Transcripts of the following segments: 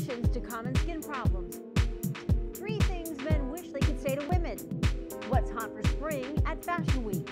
solutions to common skin problems. 3 things men wish they could say to women. What's hot for spring at Fashion Week.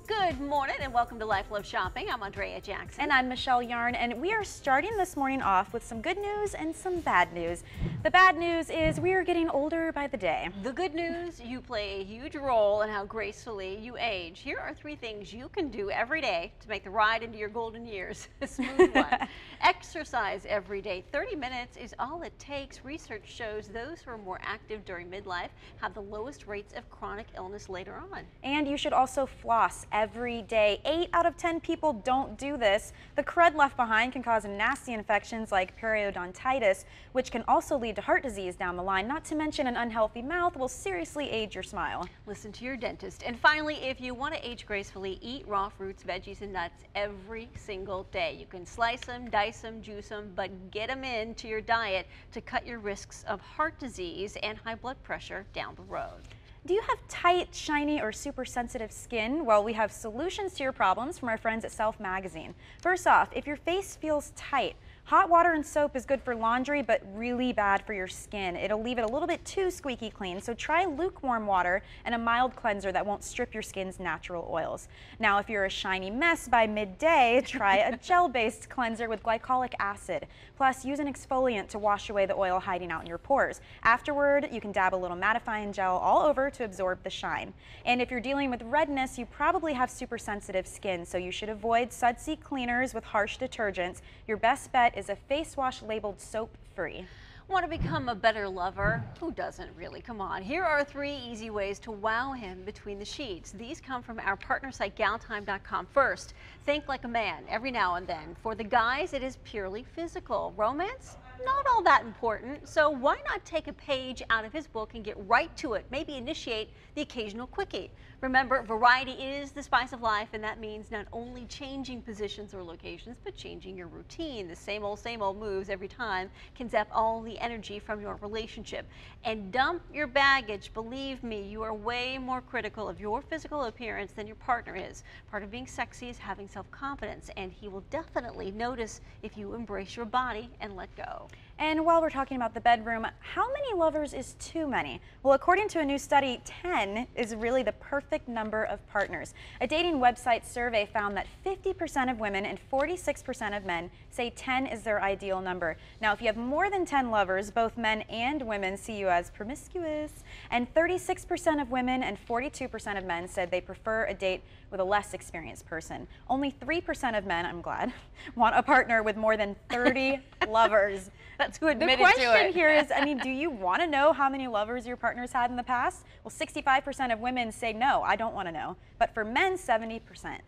Good morning and welcome to Life Love Shopping. I'm Andrea Jackson. And I'm Michelle Yarn, and we are starting this morning off with some good news and some bad news. The bad news is we are getting older by the day. The good news, you play a huge role in how gracefully you age. Here are 3 things you can do every day to make the ride into your golden years a smooth one. Exercise every day. 30 minutes is all it takes. Research shows those who are more active during midlife have the lowest rates of chronic illness later on. And you should also floss every day. 8 out of 10 people don't do this. The crud left behind can cause nasty infections like periodontitis, which can also lead to heart disease down the line. Not to mention an unhealthy mouth will seriously age your smile. Listen to your dentist. And finally, if you want to age gracefully, eat raw fruits, veggies, and nuts every single day. You can slice them, dice them, juice them, but get them into your diet to cut your risks of heart disease and high blood pressure down the road. Do you have tight, shiny, or super sensitive skin? Well, we have solutions to your problems from our friends at Self Magazine. First off, if your face feels tight, hot water and soap is good for laundry, but really bad for your skin. It'll leave it a little bit too squeaky clean, so try lukewarm water and a mild cleanser that won't strip your skin's natural oils. Now, if you're a shiny mess by midday, try a gel-based cleanser with glycolic acid. Plus, use an exfoliant to wash away the oil hiding out in your pores. Afterward, you can dab a little mattifying gel all over to absorb the shine. And if you're dealing with redness, you probably have super sensitive skin, so you should avoid sudsy cleaners with harsh detergents. Your best bet is a face wash labeled soap-free. Want to become a better lover? Who doesn't really? Come on. Here are 3 easy ways to wow him between the sheets. These come from our partner site, galtime.com. First, think like a man every now and then. For the guys, it is purely physical. Romance? Not all that important. So why not take a page out of his book and get right to it? Maybe initiate the occasional quickie. Remember, variety is the spice of life, and that means not only changing positions or locations, but changing your routine. The same old moves every time can zap all the energy from your relationship. And dump your baggage. Believe me, you are way more critical of your physical appearance than your partner is. Part of being sexy is having self-confidence, and he will definitely notice if you embrace your body and let go. And while we're talking about the bedroom, how many lovers is too many? Well, according to a new study, 10 is really the perfect number of partners. A dating website survey found that 50% of women and 46% of men say 10 is their ideal number. Now, if you have more than 10 lovers, both men and women see you as promiscuous. And 36% of women and 42% of men said they prefer a date with a less experienced person. Only 3% of men, I'm glad, want a partner with more than 30 lovers. That's who admitted to it. The question here is, I mean, do you want to know how many lovers your partner's had in the past? Well, 65% of women say no, I don't want to know. But for men, 70%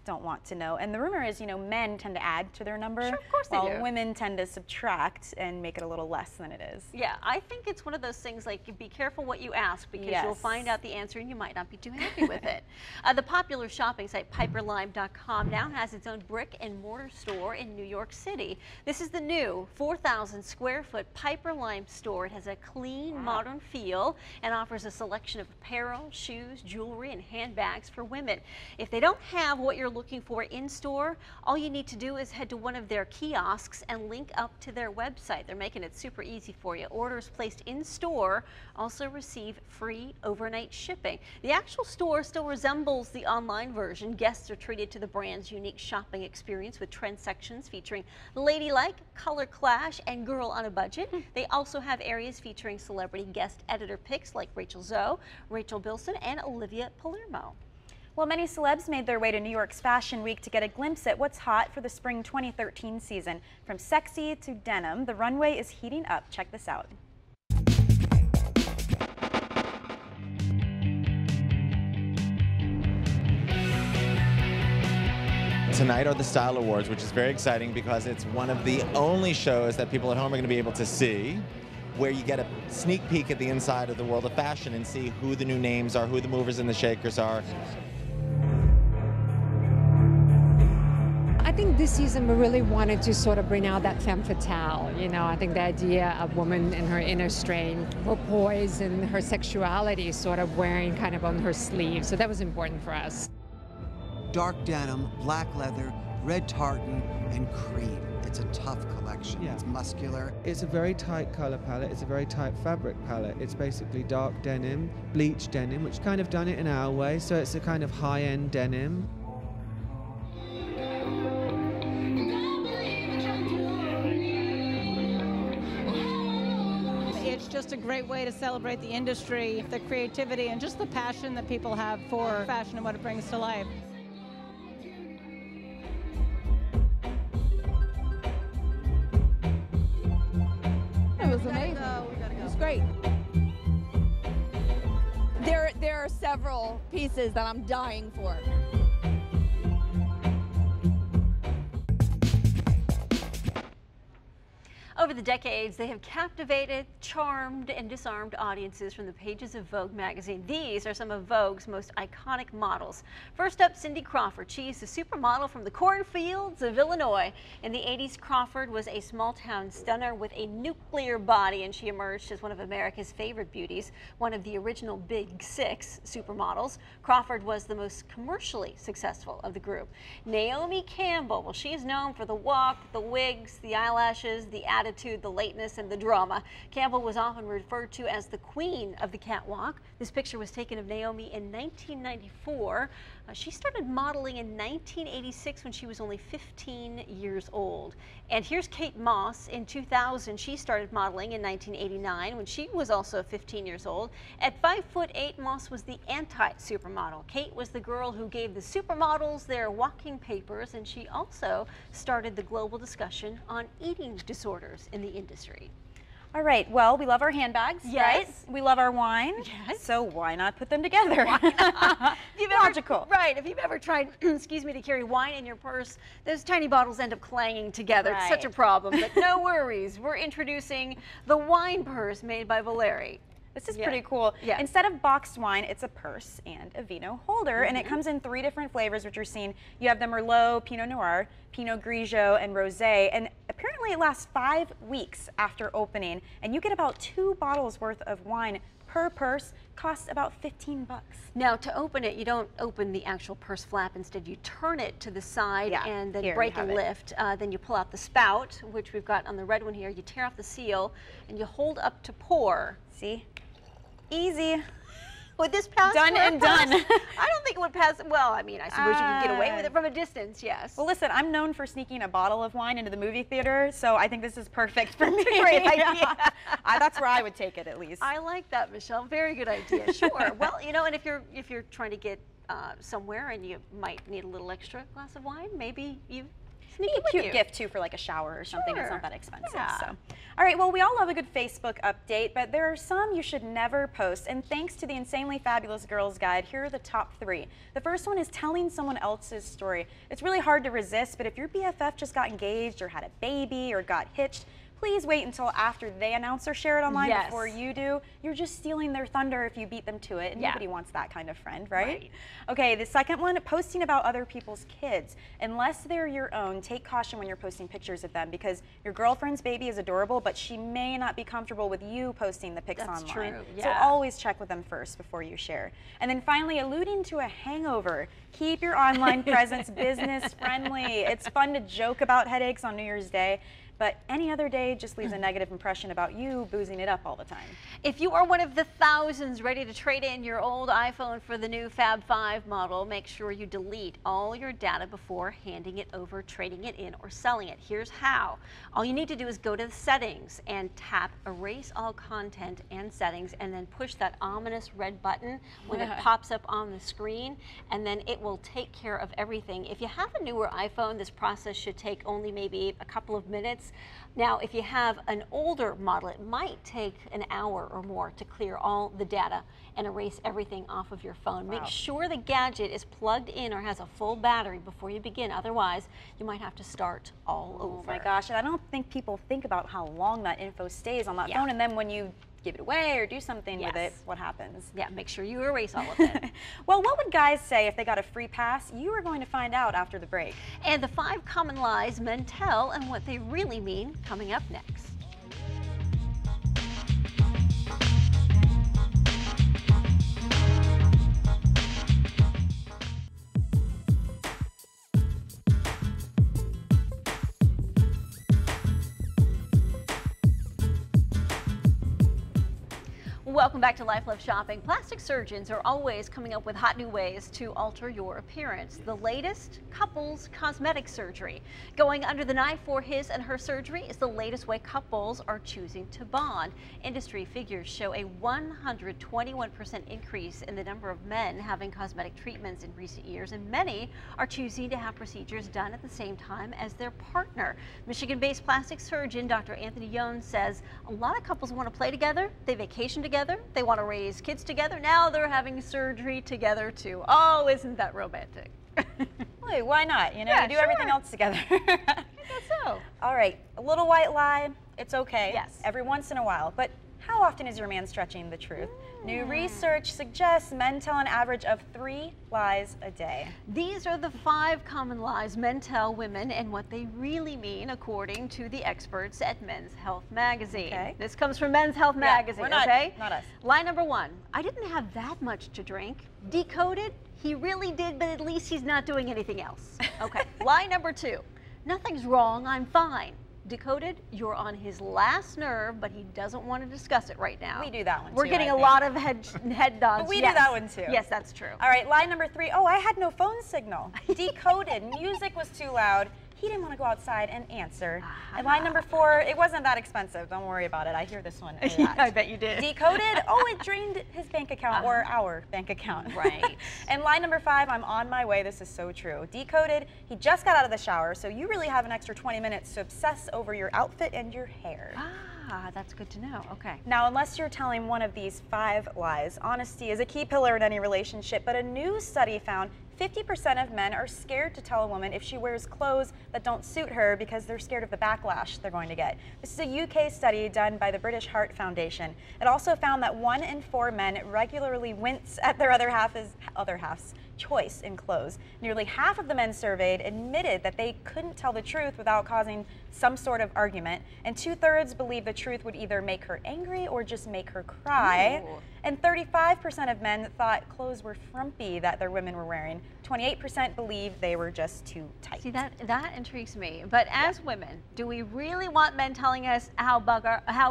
don't want to know. And the rumor is, you know, men tend to add to their number, sure, of course they while do. Women tend to subtract and make it a little less than it is. Yeah, I think it's one of those things like be careful what you ask, because Yes. you'll find out the answer and you might not be too happy with it. The popular shopping site PiperLime.com now has its own brick and mortar store in New York City. This is the new 4,000 square foot Piper Lime store. It has a clean, modern feel and offers a selection of apparel, shoes, jewelry, and handbags for women. If they don't have what you're looking for in store, all you need to do is head to one of their kiosks and link up to their website. They're making it super easy for you. Orders placed in store also receive free overnight shipping. The actual store still resembles the online version. Guests are treated to the brand's unique shopping experience with trend sections featuring ladylike, color clash, and girl on a budget. They also have areas featuring celebrity guest editor picks like Rachel Zoe, Rachel Bilson, and Olivia Palermo. Well, many celebs made their way to New York's Fashion Week to get a glimpse at what's hot for the spring 2013 season. From sexy to denim, the runway is heating up. Check this out. Tonight are the Style Awards, which is very exciting because it's one of the only shows that people at home are going to be able to see, where you get a sneak peek at the inside of the world of fashion and see who the new names are, who the movers and the shakers are. I think this season we really wanted to sort of bring out that femme fatale. You know, I think the idea of woman in her inner strength, her poise, and her sexuality sort of wearing kind of on her sleeve. So that was important for us. Dark denim, black leather, red tartan, and cream. It's a tough collection. Yeah. It's muscular. It's a very tight color palette. It's a very tight fabric palette. It's basically dark denim, bleach denim, which kind of done it in our way. So it's a kind of high-end denim. It's just a great way to celebrate the industry, the creativity, and just the passion that people have for fashion and what it brings to life. It was amazing. It was great. There are several pieces that I'm dying for. Over the decades, they have captivated, charmed, and disarmed audiences from the pages of Vogue magazine. These are some of Vogue's most iconic models. First up, Cindy Crawford. She's a supermodel from the cornfields of Illinois. In the 80s, Crawford was a small-town stunner with a nuclear body, and she emerged as one of America's favorite beauties, one of the original Big Six supermodels. Crawford was the most commercially successful of the group. Naomi Campbell, well, she is known for the walk, the wigs, the eyelashes, the attitude, the lateness, and the drama. Campbell was often referred to as the queen of the catwalk. This picture was taken of Naomi in 1994. She started modeling in 1986 when she was only 15 years old. And here's Kate Moss in 2000. She started modeling in 1989 when she was also 15 years old. At 5'8", Moss was the anti-supermodel. Kate was the girl who gave the supermodels their walking papers, and she also started the global discussion on eating disorders in the industry. All right, well, we love our handbags, Yes. right? We love our wine. Yes. So why not put them together? Logical. Right. If you've ever tried, excuse me, to carry wine in your purse, those tiny bottles end up clanging together. It's such a Right. problem, but no worries. We're introducing the wine purse made by Valeri. This is pretty cool. Yeah. Instead of boxed wine, it's a purse and a vino holder, and it comes in 3 different flavors, which you're seeing. You have the Merlot, Pinot Noir, Pinot Grigio, and Rosé, and apparently it lasts 5 weeks after opening, and you get about 2 bottles worth of wine per purse. Costs about 15 bucks. Now, to open it, you don't open the actual purse flap. Instead, you turn it to the side Yeah, and then here break you have and it. lift. Then you pull out the spout, which we've got on the red one here. You tear off the seal, and you hold up to pour. See? Easy. Would this pass? Done for a and purse? done. I don't think it would pass. Well, I mean, I suppose you can get away with it from a distance, yes. Well, listen, I'm known for sneaking a bottle of wine into the movie theater, so I think this is perfect for me. great idea. That's where I would take it, at least. I like that, Michelle. Very good idea. Sure. Well, you know, and if you're trying to get somewhere and you might need a little extra glass of wine, maybe you sneak it a with cute you. gift too for like a shower or something. It's Sure. not that expensive. Yeah. So, all right. Well, we all love a good Facebook update, but there are some you should never post. And thanks to the Insanely Fabulous Girls Guide, here are the top 3. The first one is telling someone else's story. It's really hard to resist, but if your BFF just got engaged or had a baby or got hitched, please wait until after they announce or share it online Yes. before you do. You're just stealing their thunder if you beat them to it, and Yeah. nobody wants that kind of friend, right? Right. Okay, the second one, posting about other people's kids. Unless they're your own, take caution when you're posting pictures of them, because your girlfriend's baby is adorable, but she may not be comfortable with you posting the pics That's online. true, So yeah. always check with them first before you share. And then finally, alluding to a hangover. Keep your online presence business friendly. It's fun to joke about headaches on New Year's Day, but any other day just leaves a negative impression about you boozing it up all the time. If you are one of the thousands ready to trade in your old iPhone for the new Fab 5 model, make sure you delete all your data before handing it over, trading it in, or selling it. Here's how. All you need to do is go to the settings and tap Erase All Content and Settings, and then push that ominous red button when it pops up on the screen, and then it will take care of everything. If you have a newer iPhone, this process should take only maybe a couple of minutes. Now, if you have an older model, it might take an hour or more to clear all the data and erase everything off of your phone. Make sure the gadget is plugged in or has a full battery before you begin. Otherwise, you might have to start all over. Oh my gosh, and I don't think people think about how long that info stays on that phone, and then when you give it away or do something with it, what happens? Yeah, make sure you erase all of it. Well, what would guys say if they got a free pass? You are going to find out after the break. And the 5 common lies men tell and what they really mean coming up next. Welcome back to Life Love Shopping. Plastic surgeons are always coming up with hot new ways to alter your appearance. The latest, couples cosmetic surgery. Going under the knife for his and her surgery is the latest way couples are choosing to bond. Industry figures show a 121% increase in the number of men having cosmetic treatments in recent years, and many are choosing to have procedures done at the same time as their partner. Michigan-based plastic surgeon Dr. Anthony Yohn says a lot of couples want to play together, they vacation together, they want to raise kids together. Now they're having surgery together too. Oh, isn't that romantic? Wait, why not? You know, Yeah, you do sure. everything else together. I guess so. All right, a little white lie, it's okay. Yes. Every once in a while, but how often is your man stretching the truth? New research suggests men tell an average of 3 lies a day. These are the 5 common lies men tell women and what they really mean, according to the experts at Men's Health Magazine. Okay. This comes from Men's Health Yeah, Magazine, we're not, okay? not us. Lie number 1, I didn't have that much to drink. Decoded, he really did, but at least he's not doing anything else. Okay. Lie number 2, nothing's wrong, I'm fine. Decoded, you're on his last nerve, but he doesn't want to discuss it right now. We do that one We're too, getting I a think. lot of head nods. But we do Yes. that one too. Yes, that's true. All right, lie number 3. Oh, I had no phone signal. Decoded. Music was too loud. He didn't want to go outside and answer. And lie number 4, it wasn't that expensive. Don't worry about it. I hear this one a lot. Yeah, I bet you did. Decoded. Oh, it drained his bank account or our bank account. Right. And lie number 5, I'm on my way. This is so true. Decoded. He just got out of the shower, so you really have an extra 20 minutes to obsess over your outfit and your hair. Ah, that's good to know. Okay. Now, unless you're telling one of these 5 lies, honesty is a key pillar in any relationship, but a new study found 50% of men are scared to tell a woman if she wears clothes that don't suit her because they're scared of the backlash they're going to get. This is a UK study done by the British Heart Foundation. It also found that 1 in 4 men regularly wince at their other half's choice in clothes. Nearly half of the men surveyed admitted that they couldn't tell the truth without causing some sort of argument, and 2/3 believe the truth would either make her angry or just make her cry. Ooh. And 35% of men thought clothes were frumpy that their women were wearing. 28% believe they were just too tight. See, that intrigues me. But as women, do we really want men telling us how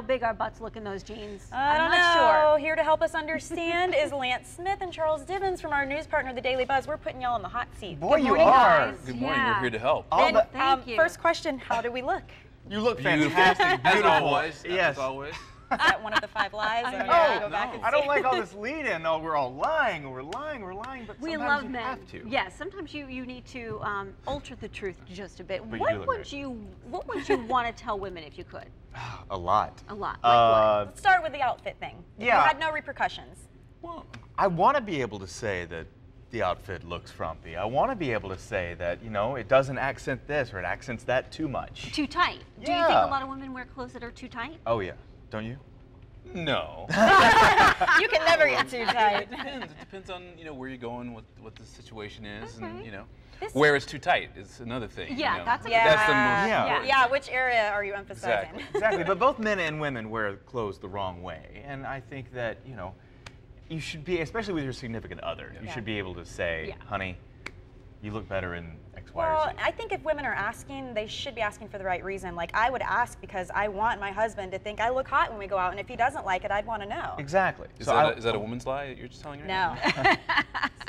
big our butts look in those jeans? I don't I'm know. not sure. Here to help us understand is Lance Smith and Charles Divins from our news partner, The Daily Buzz. We're putting y'all in the hot seat. Boy, you morning, are. guys. Good morning. Yeah. We're here to help. All the- Thank you. First question, how do we look? You look Beautiful. fantastic. As Beautiful. always. Yes. As always. Is that one of the 5 lies? I Or know. go back and I don't see? like all this lead-in. Oh, we're all lying. We're lying. We're lying. But We sometimes love you men. have to. Yes, sometimes you need to alter the truth just a bit. But you What do look would you want to tell women if you could? A lot. A lot. Like what? Let's start with the outfit thing. If Yeah. You had no repercussions. Well, I want to be able to say that the outfit looks frumpy. I want to be able to say that, you know, it doesn't accent this or it accents that too much. Too tight. Do you think Yeah. a lot of women wear clothes that are too tight? Oh, yeah. Don't you? No. You can never get too tight. It depends. It depends on where you're going, what the situation is, and Okay. This- where it's too tight is another thing. Yeah, you know. that's a Yeah. That's the most Yeah. important. Yeah, which area are you emphasizing? Exactly. Exactly. But both men and women wear clothes the wrong way. And I think that, you know, you should be, especially with your significant other, you Yeah. should be able to say, Yeah. honey, you look better in X, Y, Well, or Z. I think if women are asking, they should be asking for the right reason. Like, I would ask because I want my husband to think I look hot when we go out, and if he doesn't like it, I'd want to know. Exactly. Is So that a woman's lie that you're just telling right No. now?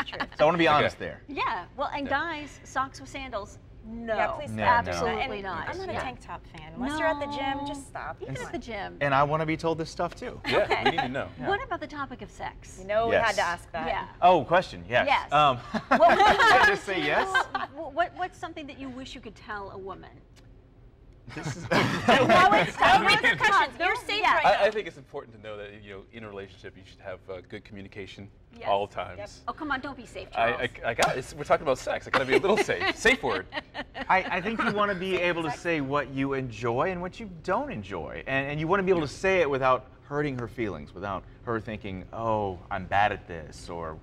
It's true. So I want to be Okay. honest there. Yeah. Well, and guys, socks with sandals. No. Yeah, please No, stop. no. Absolutely And not. I'm not a Yeah. tank top fan. Unless you're at the gym, No. just stop. Even Come at on. the gym. And I want to be told this stuff too. Yeah, Okay. we need to know. What about the topic of sex? You know we Yes. had to ask that. Yeah. Oh, question. Yes. Yes. Did I just say yes? What's something that you wish you could tell a woman? This is. No, it's no repercussions. No, You're safe yeah. right now. I think it's important to know that in a relationship you should have good communication Yes. all times. Oh, come on, don't be safe, Charles. I got it. We're talking about sex. I gotta be a little safe. Safe word. I think you want to be able to say what you enjoy and what you don't enjoy. And you want to be able to say it without hurting her feelings, without her thinking, oh, I'm bad at this, or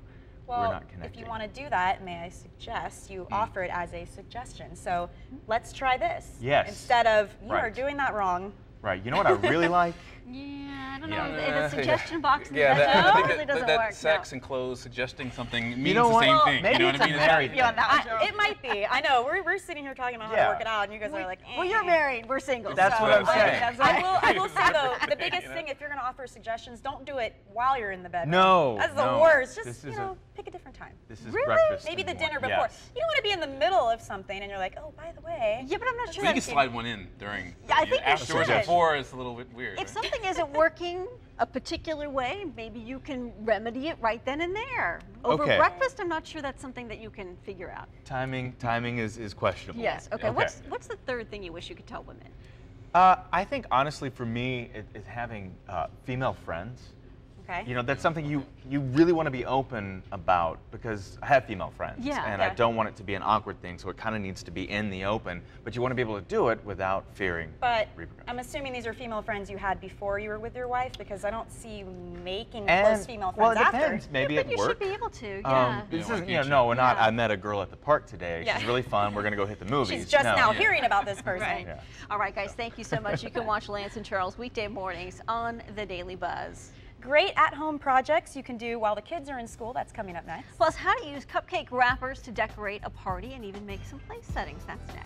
we're Well, not if connecting. you want to do that, may I suggest you offer it as a suggestion. So let's try this. Yes. Instead of, you are Right. doing that wrong. Right. You know what I really like? Yeah, I don't know. Yeah. The suggestion box in the Yeah, bedroom I think really doesn't that work. sex no. and clothes suggesting something means know the what? same Well, thing. maybe You know what it's I a mean? married You on that thing. one, Joe? It might be. I know. We're sitting here talking about how to work it out, and you guys are like, Well, you're married. We're single. That's so what I'm saying. I will say though, the biggest You know? thing, if you're going to offer suggestions, don't do it while you're in the bedroom. No, That's the no. worst. This Just, is pick a different time. This is Really? breakfast. Maybe in the dinner morning. before. Yes. You don't want to be in the middle of something and you're like, oh, by the way. Yeah, but I'm not sure. You can that's- slide one in during. Yeah, I think you afterwards. should. Before is a little bit weird. If right? something isn't working a particular way, maybe you can remedy it right then and there. Over Okay. breakfast, I'm not sure that's something that you can figure out. Timing is questionable. Yes. Okay. Okay. What's the third thing you wish you could tell women? I think honestly for me, it's having female friends. Okay. You know, that's something you really want to be open about, because I have female friends. Yeah. And I don't want it to be an awkward thing, so it kind of needs to be in the open, but you want to be able to do it without fearing But repercussions. I'm assuming these are female friends you had before you were with your wife, because I don't see you making And, close female well, friends it depends. after. Maybe but at you work. should be able to. Yeah. This Yeah, why isn't, can't no, we're not. Yeah. I met a girl at the park today. Yeah. She's really fun. We're gonna go hit the movies. She's just No. now hearing about this person. Right. Yeah. All right, guys. Thank you so much. You can watch Lance and Charles weekday mornings on the Daily Buzz. Great at-home projects you can do while the kids are in school. That's coming up next. Plus, how to use cupcake wrappers to decorate a party and even make some place settings. That's next.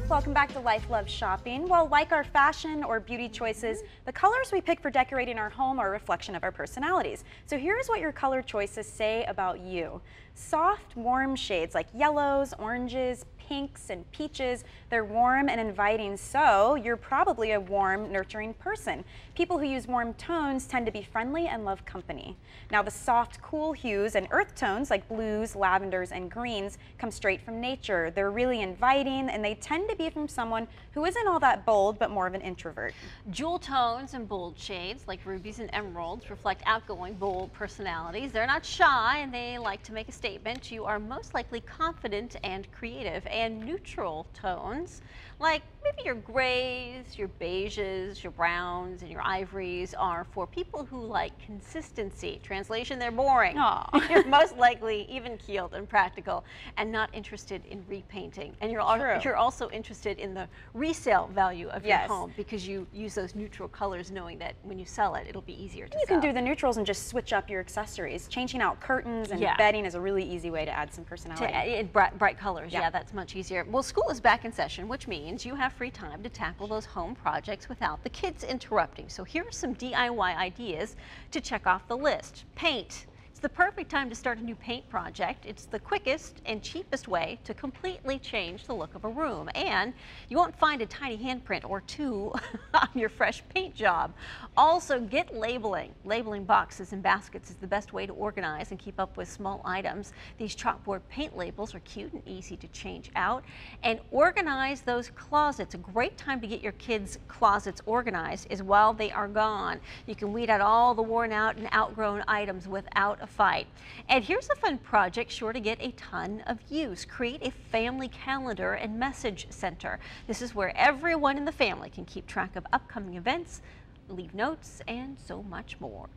Welcome back to Life Love Shopping. Well, like our fashion or beauty choices, the colors we pick for decorating our home are a reflection of our personalities. So here's what your color choices say about you. Soft, warm shades like yellows, oranges, pinks, and peaches. They're warm and inviting, so you're probably a warm, nurturing person. People who use warm tones tend to be friendly and love company. Now the soft, cool hues and earth tones like blues, lavenders, and greens come straight from nature. They're really inviting, and they tend to be from someone who isn't all that bold, but more of an introvert. Jewel tones and bold shades like rubies and emeralds reflect outgoing, bold personalities. They're not shy and they like to make a statement. You are most likely confident and creative. And neutral tones like maybe your grays, your beiges, your browns, and your ivories are for people who like consistency. Translation, they're boring. Aw. You're most likely even-keeled and practical and not interested in repainting. And you're also interested in the resale value of your Yes. home because you use those neutral colors knowing that when you sell it, it'll be easier to You sell. can do the neutrals and just switch up your accessories. Changing out curtains and Yeah. bedding is a really easy way to add some personality. in bright colors. Yeah. Yeah, that's much easier. Well, school is back in session, which means you have free time to tackle those home projects without the kids interrupting. So here are some DIY ideas to check off the list. Paint. It's the perfect time to start a new paint project. It's the quickest and cheapest way to completely change the look of a room. And you won't find a tiny handprint or two on your fresh paint job. Also, get labeling. Labeling boxes and baskets is the best way to organize and keep up with small items. These chalkboard paint labels are cute and easy to change out. And organize those closets. A great time to get your kids' closets organized is while they are gone. You can weed out all the worn out and outgrown items without a fight. And here's a fun project sure to get a ton of use. Create a family calendar and message center. This is where everyone in the family can keep track of upcoming events, leave notes, and so much more.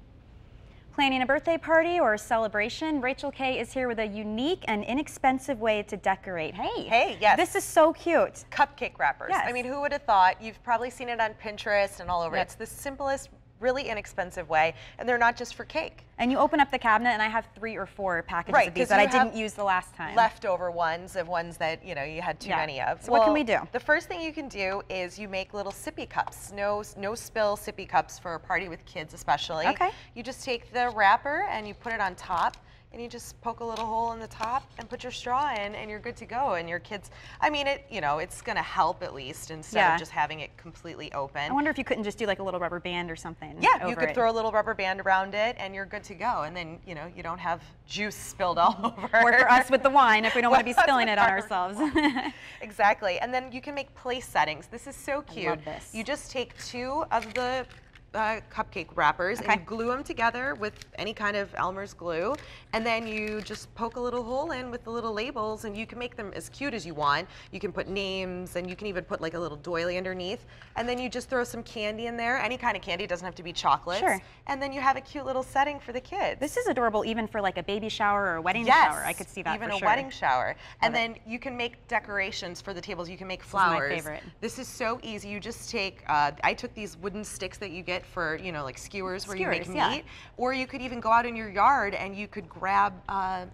Planning a birthday party or a celebration, Rachel Kay is here with a unique and inexpensive way to decorate. Hey, yes. This is so cute. Cupcake wrappers. Yes. I mean, who would have thought? You've probably seen it on Pinterest and all over. Yep. It's the simplest, really inexpensive way, and they're not just for cake. And you open up the cabinet and I have 3 or 4 packages of these 'cause that I you have didn't use the last time. Leftover ones that, you know, you had too Yeah. many of. So what can we do? The first thing you can do is you make little sippy cups. No spill sippy cups for a party with kids especially. Okay. You just take the wrapper and you put it on top, and you just poke a little hole in the top and put your straw in, and you're good to go. And your kids, I mean, it's going to help at least instead Yeah. of just having it completely open. I wonder if you couldn't just do like a little rubber band or something. Yeah, you over could it. throw a little rubber band around it, and you're good to go. And then, you know, you don't have juice spilled all over. Or for us with the wine if we don't want to be Well, spilling it on that's ourselves. Exactly. And then you can make place settings. This is so cute. love this. You just take 2 of the cupcake wrappers Okay. and you glue them together with any kind of Elmer's glue, and then you just poke a little hole in with the little labels, and you can make them as cute as you want. You can put names, and you can even put like a little doily underneath, and then you just throw some candy in there, any kind of candy, it doesn't have to be chocolates, Sure. and then you have a cute little setting for the kids. This is adorable even for like a baby shower or a wedding Yes, shower. I could see that even for a sure. wedding shower. And Love then you can make decorations for the tables. You can make is my flowers. favorite. This is so easy. You just take, I took these wooden sticks that you get for, you know, like skewers where you make Skewers, yeah. meat. Or you could even go out in your yard and you could grab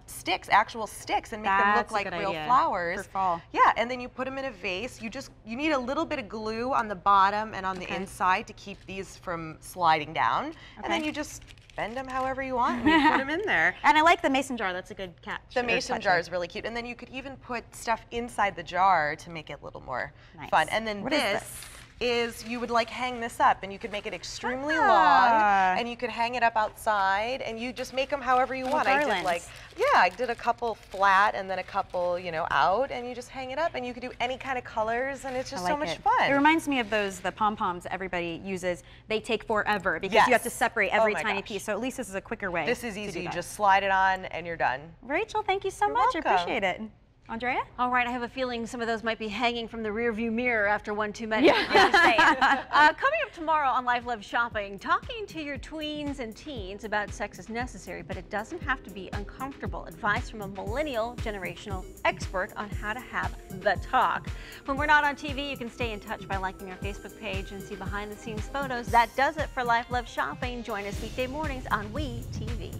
sticks, actual sticks, and make them look That's a like good real idea flowers. for fall. Yeah, and then you put them in a vase. You need a little bit of glue on the bottom and on the inside to keep these from sliding down. And then Okay. you just bend them however you want and you put them in there. And I like the mason jar. That's a good catch. The or mason touch jar there. is really cute. And then you could even put stuff inside the jar to make it a little more Nice. fun. And then What is this is you would like hang this up and you could make it extremely Ah. long and you could hang it up outside and you just make them however you Little want. I did garlands. like, yeah, I did a couple flat and then a couple, you know, out, and you just hang it up and you could do any kind of colors and it's just I so like much it. fun. It reminds me of the pom-poms everybody uses. They take forever because Yes. you have to separate every Oh my tiny gosh. piece. So at least this is a quicker way. This is to easy. do You that. just slide it on and you're done. Rachel, thank you so You're much. I welcome. appreciate it. Andrea? All right, I have a feeling some of those might be hanging from the rearview mirror after one too many. Yeah. Just saying. Coming up tomorrow on Life Love Shopping, talking to your tweens and teens about sex is necessary, but it doesn't have to be uncomfortable. Advice from a millennial generational expert on how to have the talk. When we're not on TV, you can stay in touch by liking our Facebook page and see behind the scenes photos. That does it for Life Love Shopping. Join us weekday mornings on WE TV.